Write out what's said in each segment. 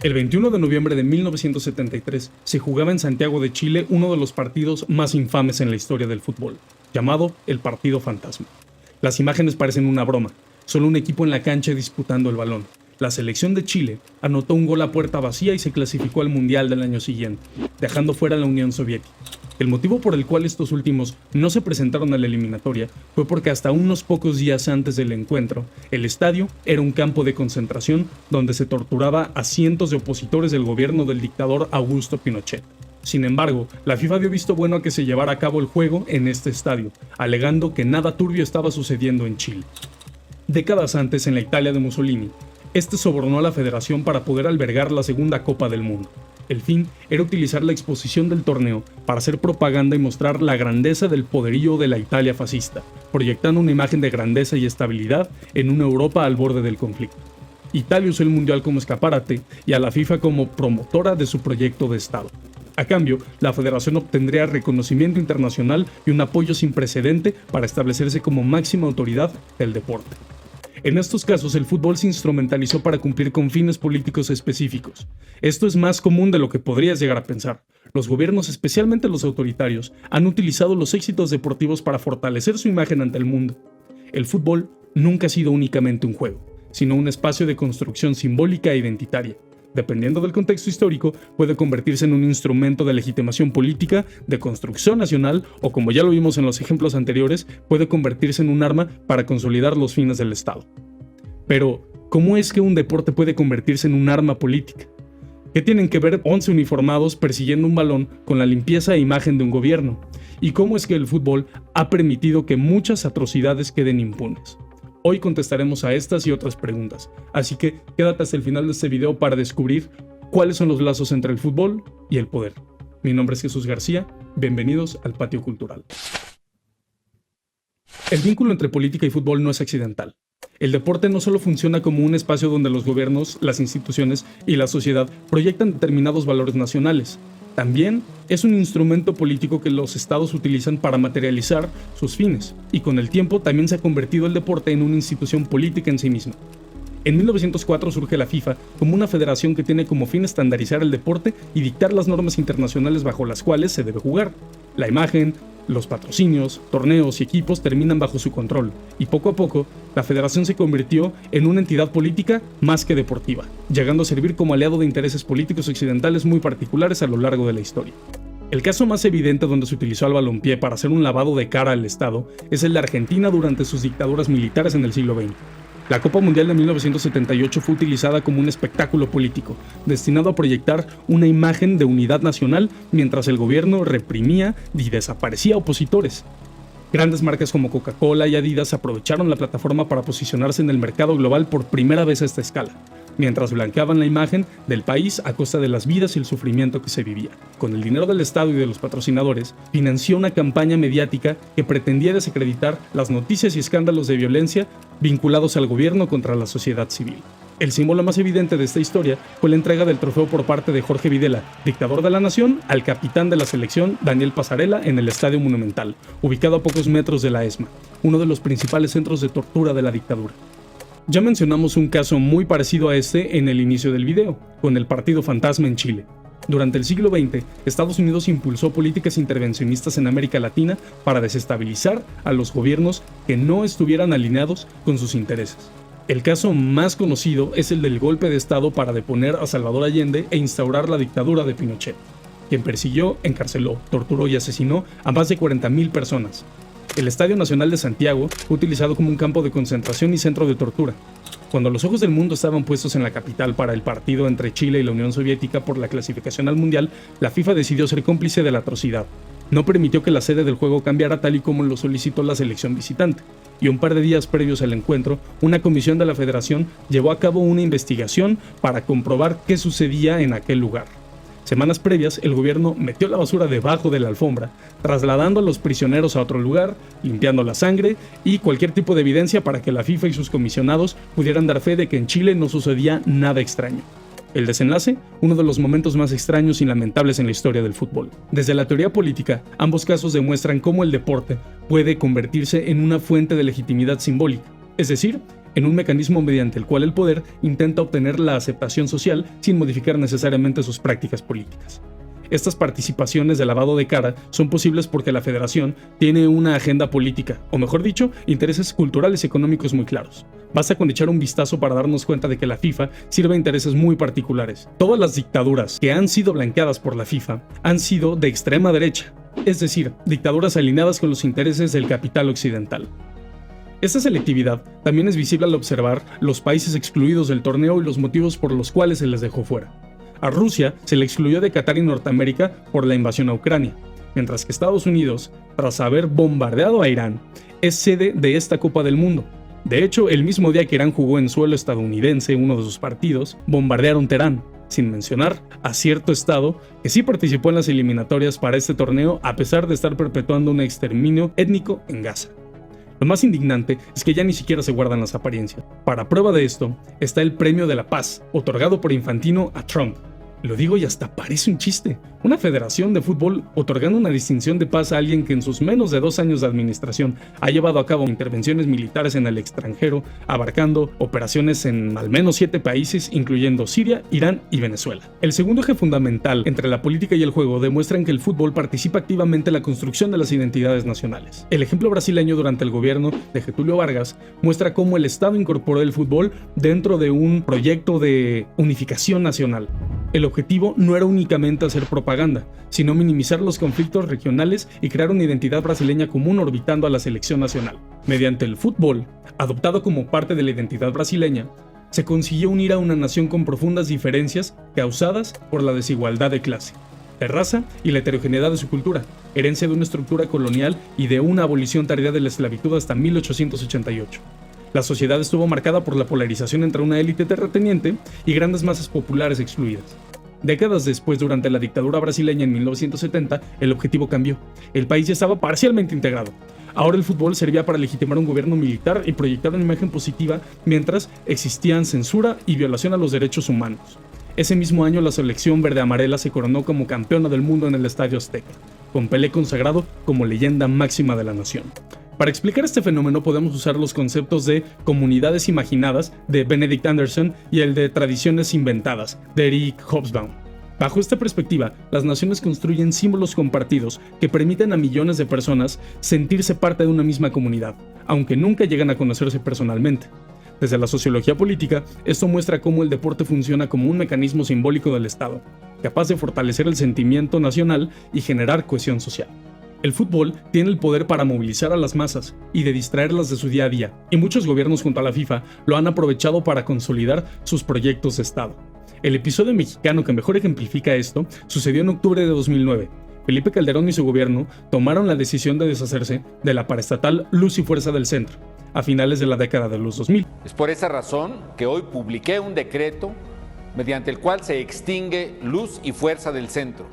El 21 de noviembre de 1973 se jugaba en Santiago de Chile uno de los partidos más infames en la historia del fútbol, llamado el Partido Fantasma. Las imágenes parecen una broma, solo un equipo en la cancha disputando el balón. La selección de Chile anotó un gol a puerta vacía y se clasificó al Mundial del año siguiente, dejando fuera a la Unión Soviética. El motivo por el cual estos últimos no se presentaron a la eliminatoria fue porque hasta unos pocos días antes del encuentro, el estadio era un campo de concentración donde se torturaba a cientos de opositores del gobierno del dictador Augusto Pinochet. Sin embargo, la FIFA dio visto bueno a que se llevara a cabo el juego en este estadio, alegando que nada turbio estaba sucediendo en Chile. Décadas antes, en la Italia de Mussolini, este sobornó a la federación para poder albergar la segunda Copa del Mundo. El fin era utilizar la exposición del torneo para hacer propaganda y mostrar la grandeza del poderío de la Italia fascista, proyectando una imagen de grandeza y estabilidad en una Europa al borde del conflicto. Italia usó el Mundial como escaparate y a la FIFA como promotora de su proyecto de Estado. A cambio, la federación obtendría reconocimiento internacional y un apoyo sin precedente para establecerse como máxima autoridad del deporte. En estos casos, el fútbol se instrumentalizó para cumplir con fines políticos específicos. Esto es más común de lo que podrías llegar a pensar. Los gobiernos, especialmente los autoritarios, han utilizado los éxitos deportivos para fortalecer su imagen ante el mundo. El fútbol nunca ha sido únicamente un juego, sino un espacio de construcción simbólica e identitaria. Dependiendo del contexto histórico, puede convertirse en un instrumento de legitimación política, de construcción nacional o, como ya lo vimos en los ejemplos anteriores, puede convertirse en un arma para consolidar los fines del Estado. Pero, ¿cómo es que un deporte puede convertirse en un arma política? ¿Qué tienen que ver 11 uniformados persiguiendo un balón con la limpieza e imagen de un gobierno? ¿Y cómo es que el fútbol ha permitido que muchas atrocidades queden impunes? Hoy contestaremos a estas y otras preguntas, así que quédate hasta el final de este video para descubrir cuáles son los lazos entre el fútbol y el poder. Mi nombre es Jesús García, bienvenidos al Patio Cultural. El vínculo entre política y fútbol no es accidental. El deporte no solo funciona como un espacio donde los gobiernos, las instituciones y la sociedad proyectan determinados valores nacionales. También es un instrumento político que los estados utilizan para materializar sus fines, y con el tiempo también se ha convertido el deporte en una institución política en sí misma. En 1904 surge la FIFA como una federación que tiene como fin estandarizar el deporte y dictar las normas internacionales bajo las cuales se debe jugar. La imagen, los patrocinios, torneos y equipos terminan bajo su control, y poco a poco, la federación se convirtió en una entidad política más que deportiva, llegando a servir como aliado de intereses políticos occidentales muy particulares a lo largo de la historia. El caso más evidente donde se utilizó al balompié para hacer un lavado de cara al Estado es el de Argentina durante sus dictaduras militares en el siglo XX. La Copa Mundial de 1978 fue utilizada como un espectáculo político, destinado a proyectar una imagen de unidad nacional mientras el gobierno reprimía y desaparecía opositores. Grandes marcas como Coca-Cola y Adidas aprovecharon la plataforma para posicionarse en el mercado global por primera vez a esta escala, mientras blanqueaban la imagen del país a costa de las vidas y el sufrimiento que se vivía. Con el dinero del Estado y de los patrocinadores, financió una campaña mediática que pretendía desacreditar las noticias y escándalos de violencia vinculados al gobierno contra la sociedad civil. El símbolo más evidente de esta historia fue la entrega del trofeo por parte de Jorge Videla, dictador de la nación, al capitán de la selección Daniel Passarella en el Estadio Monumental, ubicado a pocos metros de la ESMA, uno de los principales centros de tortura de la dictadura. Ya mencionamos un caso muy parecido a este en el inicio del video, con el Partido Fantasma en Chile. Durante el siglo XX, Estados Unidos impulsó políticas intervencionistas en América Latina para desestabilizar a los gobiernos que no estuvieran alineados con sus intereses. El caso más conocido es el del golpe de Estado para deponer a Salvador Allende e instaurar la dictadura de Pinochet, quien persiguió, encarceló, torturó y asesinó a más de 40.000 personas. El Estadio Nacional de Santiago fue utilizado como un campo de concentración y centro de tortura. Cuando los ojos del mundo estaban puestos en la capital para el partido entre Chile y la Unión Soviética por la clasificación al Mundial, la FIFA decidió ser cómplice de la atrocidad. No permitió que la sede del juego cambiara tal y como lo solicitó la selección visitante, y un par de días previos al encuentro, una comisión de la federación llevó a cabo una investigación para comprobar qué sucedía en aquel lugar. Semanas previas, el gobierno metió la basura debajo de la alfombra, trasladando a los prisioneros a otro lugar, limpiando la sangre y cualquier tipo de evidencia para que la FIFA y sus comisionados pudieran dar fe de que en Chile no sucedía nada extraño. El desenlace, uno de los momentos más extraños y lamentables en la historia del fútbol. Desde la teoría política, ambos casos demuestran cómo el deporte puede convertirse en una fuente de legitimidad simbólica, es decir, en un mecanismo mediante el cual el poder intenta obtener la aceptación social sin modificar necesariamente sus prácticas políticas. Estas participaciones de lavado de cara son posibles porque la federación tiene una agenda política, o mejor dicho, intereses culturales y económicos muy claros. Basta con echar un vistazo para darnos cuenta de que la FIFA sirve a intereses muy particulares. Todas las dictaduras que han sido blanqueadas por la FIFA han sido de extrema derecha, es decir, dictaduras alineadas con los intereses del capital occidental. Esta selectividad también es visible al observar los países excluidos del torneo y los motivos por los cuales se les dejó fuera. A Rusia se le excluyó de Qatar y Norteamérica por la invasión a Ucrania, mientras que Estados Unidos, tras haber bombardeado a Irán, es sede de esta Copa del Mundo. De hecho, el mismo día que Irán jugó en suelo estadounidense uno de sus partidos, bombardearon Teherán, sin mencionar a cierto estado que sí participó en las eliminatorias para este torneo a pesar de estar perpetuando un exterminio étnico en Gaza. Lo más indignante es que ya ni siquiera se guardan las apariencias. Para prueba de esto está el Premio de la Paz, otorgado por Infantino a Trump. Lo digo y hasta parece un chiste. Una federación de fútbol otorgando una distinción de paz a alguien que en sus menos de 2 años de administración ha llevado a cabo intervenciones militares en el extranjero, abarcando operaciones en al menos 7 países, incluyendo Siria, Irán y Venezuela. El segundo eje fundamental entre la política y el juego demuestran que el fútbol participa activamente en la construcción de las identidades nacionales. El ejemplo brasileño durante el gobierno de Getúlio Vargas muestra cómo el Estado incorporó el fútbol dentro de un proyecto de unificación nacional. El objetivo no era únicamente hacer propaganda, sino minimizar los conflictos regionales y crear una identidad brasileña común orbitando a la selección nacional. Mediante el fútbol, adoptado como parte de la identidad brasileña, se consiguió unir a una nación con profundas diferencias causadas por la desigualdad de clase, de raza y la heterogeneidad de su cultura, herencia de una estructura colonial y de una abolición tardía de la esclavitud hasta 1888. La sociedad estuvo marcada por la polarización entre una élite terrateniente y grandes masas populares excluidas. Décadas después, durante la dictadura brasileña en 1970, el objetivo cambió. El país ya estaba parcialmente integrado. Ahora el fútbol servía para legitimar un gobierno militar y proyectar una imagen positiva mientras existían censura y violación a los derechos humanos. Ese mismo año la selección verde-amarela se coronó como campeona del mundo en el Estadio Azteca, con Pelé consagrado como leyenda máxima de la nación. Para explicar este fenómeno podemos usar los conceptos de comunidades imaginadas de Benedict Anderson y el de tradiciones inventadas de Eric Hobsbawm. Bajo esta perspectiva, las naciones construyen símbolos compartidos que permiten a millones de personas sentirse parte de una misma comunidad, aunque nunca llegan a conocerse personalmente. Desde la sociología política, esto muestra cómo el deporte funciona como un mecanismo simbólico del Estado, capaz de fortalecer el sentimiento nacional y generar cohesión social. El fútbol tiene el poder para movilizar a las masas y de distraerlas de su día a día, y muchos gobiernos junto a la FIFA lo han aprovechado para consolidar sus proyectos de Estado. El episodio mexicano que mejor ejemplifica esto sucedió en octubre de 2009. Felipe Calderón y su gobierno tomaron la decisión de deshacerse de la paraestatal Luz y Fuerza del Centro, a finales de la década de los 2000. Es por esa razón que hoy publiqué un decreto mediante el cual se extingue Luz y Fuerza del Centro.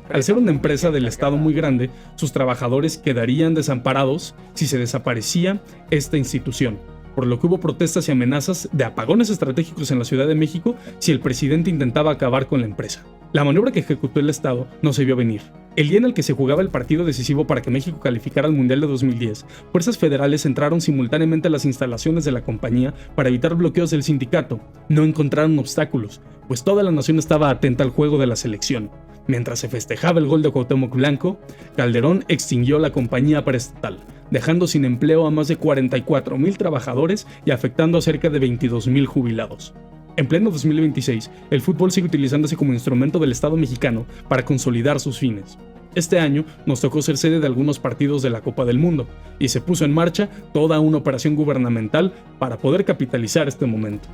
Al ser una empresa del Estado muy grande, sus trabajadores quedarían desamparados si se desaparecía esta institución, por lo que hubo protestas y amenazas de apagones estratégicos en la Ciudad de México si el presidente intentaba acabar con la empresa. La maniobra que ejecutó el Estado no se vio venir. El día en el que se jugaba el partido decisivo para que México calificara al Mundial de 2010, fuerzas federales entraron simultáneamente a las instalaciones de la compañía para evitar bloqueos del sindicato. No encontraron obstáculos, pues toda la nación estaba atenta al juego de la selección. Mientras se festejaba el gol de Cuauhtémoc Blanco, Calderón extinguió la compañía paraestatal, dejando sin empleo a más de 44,000 trabajadores y afectando a cerca de 22,000 jubilados. En pleno 2026, el fútbol sigue utilizándose como instrumento del Estado mexicano para consolidar sus fines. Este año nos tocó ser sede de algunos partidos de la Copa del Mundo, y se puso en marcha toda una operación gubernamental para poder capitalizar este momento.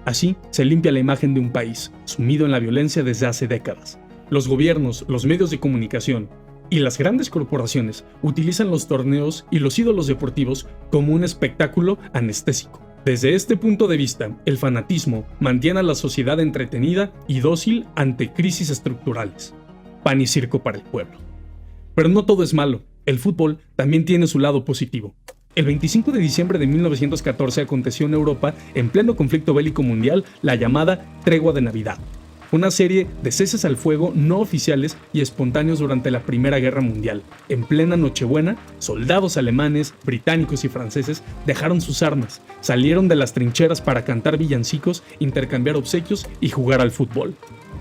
Así se limpia la imagen de un país, sumido en la violencia desde hace décadas. Los gobiernos, los medios de comunicación y las grandes corporaciones utilizan los torneos y los ídolos deportivos como un espectáculo anestésico. Desde este punto de vista, el fanatismo mantiene a la sociedad entretenida y dócil ante crisis estructurales. Pan y circo para el pueblo. Pero no todo es malo, el fútbol también tiene su lado positivo. El 25 de diciembre de 1914 aconteció en Europa, en pleno conflicto bélico mundial, la llamada Tregua de Navidad. una serie de ceses al fuego no oficiales y espontáneos durante la Primera Guerra Mundial. En plena Nochebuena, soldados alemanes, británicos y franceses dejaron sus armas, salieron de las trincheras para cantar villancicos, intercambiar obsequios y jugar al fútbol.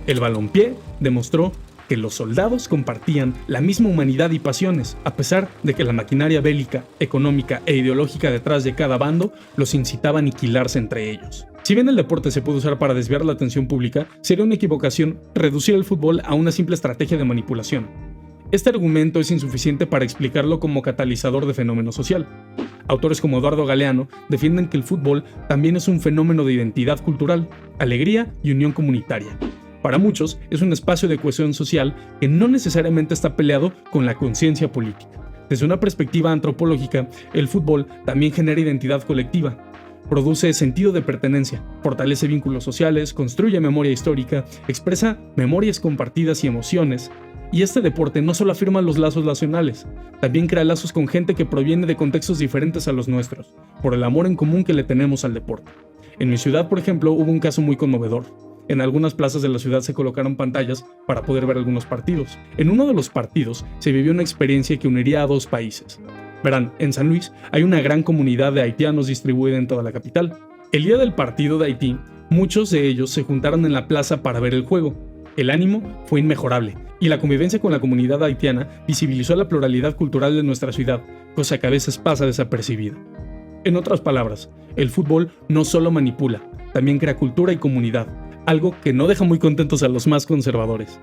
El balompié demostró que los soldados compartían la misma humanidad y pasiones, a pesar de que la maquinaria bélica, económica e ideológica detrás de cada bando los incitaba a aniquilarse entre ellos. Si bien el deporte se puede usar para desviar la atención pública, sería una equivocación reducir el fútbol a una simple estrategia de manipulación. Este argumento es insuficiente para explicarlo como catalizador de fenómeno social. Autores como Eduardo Galeano defienden que el fútbol también es un fenómeno de identidad cultural, alegría y unión comunitaria. Para muchos, es un espacio de cohesión social que no necesariamente está peleado con la conciencia política. Desde una perspectiva antropológica, el fútbol también genera identidad colectiva. Produce sentido de pertenencia, fortalece vínculos sociales, construye memoria histórica, expresa memorias compartidas y emociones. Y este deporte no solo afirma los lazos nacionales, también crea lazos con gente que proviene de contextos diferentes a los nuestros, por el amor en común que le tenemos al deporte. En mi ciudad, por ejemplo, hubo un caso muy conmovedor. En algunas plazas de la ciudad se colocaron pantallas para poder ver algunos partidos. En uno de los partidos se vivió una experiencia que uniría a dos países. Verán, en San Luis hay una gran comunidad de haitianos distribuida en toda la capital. El día del partido de Haití, muchos de ellos se juntaron en la plaza para ver el juego. El ánimo fue inmejorable, y la convivencia con la comunidad haitiana visibilizó la pluralidad cultural de nuestra ciudad, cosa que a veces pasa desapercibida. En otras palabras, el fútbol no solo manipula, también crea cultura y comunidad, algo que no deja muy contentos a los más conservadores.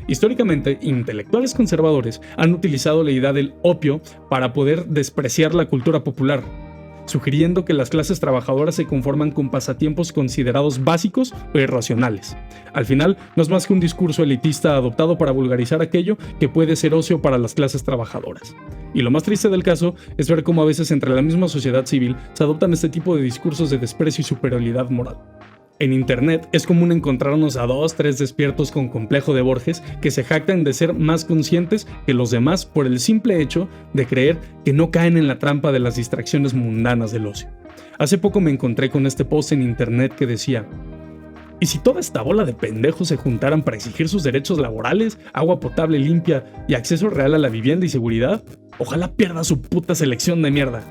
Históricamente, intelectuales conservadores han utilizado la idea del opio para poder despreciar la cultura popular, sugiriendo que las clases trabajadoras se conforman con pasatiempos considerados básicos o irracionales. Al final, no es más que un discurso elitista adoptado para vulgarizar aquello que puede ser ocio para las clases trabajadoras. Y lo más triste del caso es ver cómo a veces entre la misma sociedad civil se adoptan este tipo de discursos de desprecio y superioridad moral. En internet es común encontrarnos a 2-3 despiertos con complejo de Borges que se jactan de ser más conscientes que los demás por el simple hecho de creer que no caen en la trampa de las distracciones mundanas del ocio. Hace poco me encontré con este post en internet que decía: ¿y si toda esta bola de pendejos se juntaran para exigir sus derechos laborales, agua potable limpia y acceso real a la vivienda y seguridad? Ojalá pierda su puta selección de mierda.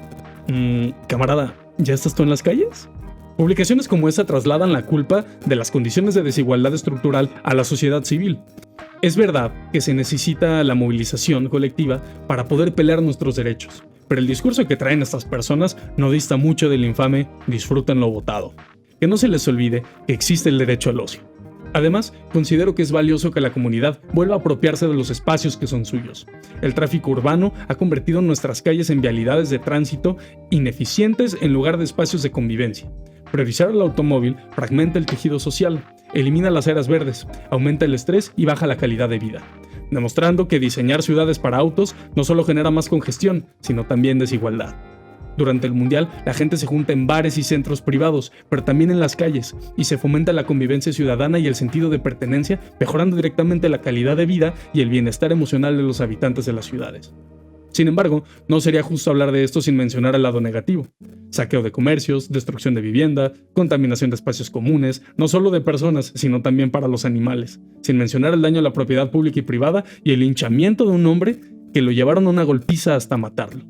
Camarada, ¿ya estás tú en las calles? Publicaciones como esa trasladan la culpa de las condiciones de desigualdad estructural a la sociedad civil. Es verdad que se necesita la movilización colectiva para poder pelear nuestros derechos, pero el discurso que traen estas personas no dista mucho del infame "disfruten lo votado". Que no se les olvide que existe el derecho al ocio. Además, considero que es valioso que la comunidad vuelva a apropiarse de los espacios que son suyos. El tráfico urbano ha convertido nuestras calles en vialidades de tránsito ineficientes en lugar de espacios de convivencia. Priorizar el automóvil fragmenta el tejido social, elimina las áreas verdes, aumenta el estrés y baja la calidad de vida, demostrando que diseñar ciudades para autos no solo genera más congestión, sino también desigualdad. Durante el Mundial, la gente se junta en bares y centros privados, pero también en las calles, y se fomenta la convivencia ciudadana y el sentido de pertenencia, mejorando directamente la calidad de vida y el bienestar emocional de los habitantes de las ciudades. Sin embargo, no sería justo hablar de esto sin mencionar el lado negativo. Saqueo de comercios, destrucción de vivienda, contaminación de espacios comunes, no solo de personas, sino también para los animales, sin mencionar el daño a la propiedad pública y privada y el linchamiento de un hombre que lo llevaron a una golpiza hasta matarlo.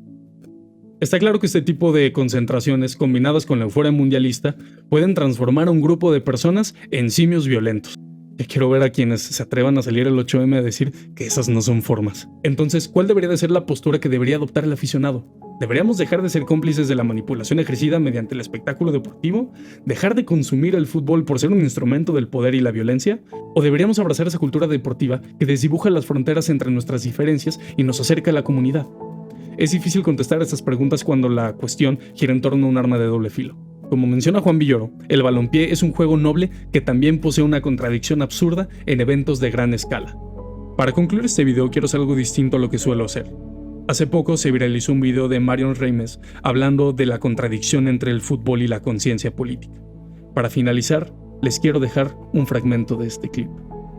Está claro que este tipo de concentraciones, combinadas con la euforia mundialista, pueden transformar a un grupo de personas en simios violentos. Ya quiero ver a quienes se atrevan a salir el 8M a decir que esas no son formas. Entonces, ¿cuál debería de ser la postura que debería adoptar el aficionado? ¿Deberíamos dejar de ser cómplices de la manipulación ejercida mediante el espectáculo deportivo? ¿Dejar de consumir el fútbol por ser un instrumento del poder y la violencia? ¿O deberíamos abrazar esa cultura deportiva que desdibuja las fronteras entre nuestras diferencias y nos acerca a la comunidad? Es difícil contestar estas preguntas cuando la cuestión gira en torno a un arma de doble filo. Como menciona Juan Villoro, el balompié es un juego noble que también posee una contradicción absurda en eventos de gran escala. Para concluir este video quiero hacer algo distinto a lo que suelo hacer. Hace poco se viralizó un video de Marion Reimes hablando de la contradicción entre el fútbol y la conciencia política. Para finalizar, les quiero dejar un fragmento de este clip.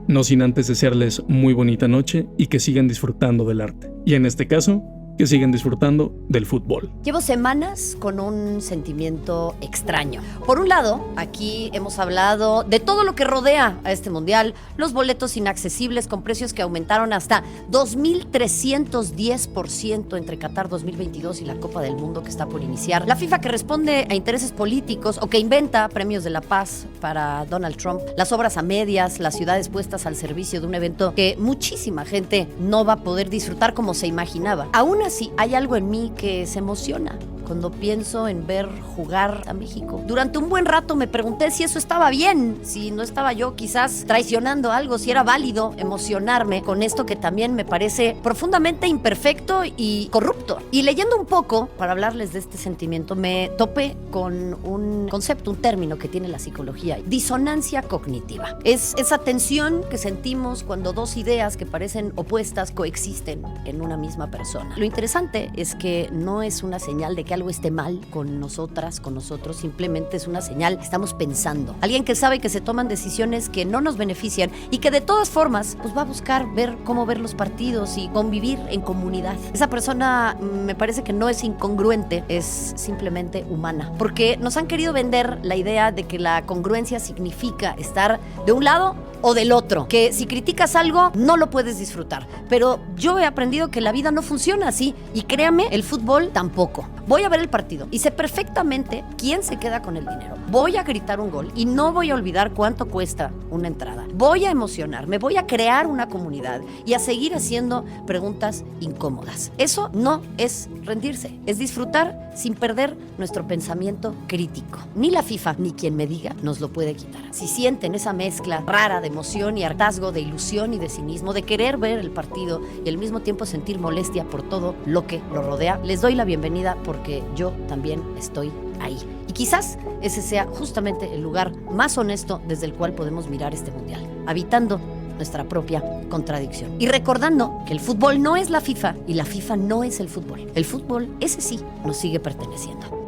No sin antes desearles muy bonita noche y que sigan disfrutando del arte. Y en este caso, que siguen disfrutando del fútbol. Llevo semanas con un sentimiento extraño. Por un lado, aquí hemos hablado de todo lo que rodea a este mundial, los boletos inaccesibles con precios que aumentaron hasta 2.310% entre Qatar 2022 y la Copa del Mundo que está por iniciar. La FIFA que responde a intereses políticos o que inventa premios de la paz para Donald Trump, las obras a medias, las ciudades puestas al servicio de un evento que muchísima gente no va a poder disfrutar como se imaginaba. Aún así, hay algo en mí que se emociona cuando pienso en ver jugar a México. Durante un buen rato me pregunté si eso estaba bien, si no estaba yo quizás traicionando algo, si era válido emocionarme con esto que también me parece profundamente imperfecto y corrupto. Y leyendo un poco, para hablarles de este sentimiento, me topé con un concepto, un término que tiene la psicología: disonancia cognitiva. Es esa tensión que sentimos cuando dos ideas que parecen opuestas coexisten en una misma persona. Lo interesante es que no es una señal de que algo esté mal con nosotras, con nosotros, simplemente es una señal que estamos pensando. Alguien que sabe que se toman decisiones que no nos benefician y que de todas formas pues va a buscar ver cómo ver los partidos y convivir en comunidad. Esa persona me parece que no es incongruente, es simplemente humana, porque nos han querido vender la idea de que la congruencia significa estar de un lado o del otro, que si criticas algo no lo puedes disfrutar, pero yo he aprendido que la vida no funciona así, y créame, el fútbol tampoco. Voy a ver el partido y sé perfectamente quién se queda con el dinero. Voy a gritar un gol y no voy a olvidar cuánto cuesta una entrada. Voy a emocionarme, voy a crear una comunidad y a seguir haciendo preguntas incómodas. Eso no es rendirse, es disfrutar sin perder nuestro pensamiento crítico. Ni la FIFA ni quien me diga nos lo puede quitar. Si sienten esa mezcla rara de emoción y hartazgo, de ilusión y de cinismo, de querer ver el partido y al mismo tiempo sentir molestia por todo lo que lo rodea, les doy la bienvenida porque yo también estoy ahí. Y quizás ese sea justamente el lugar más honesto desde el cual podemos mirar este mundial, habitando nuestra propia contradicción. Y recordando que el fútbol no es la FIFA y la FIFA no es el fútbol. El fútbol, ese sí, nos sigue perteneciendo.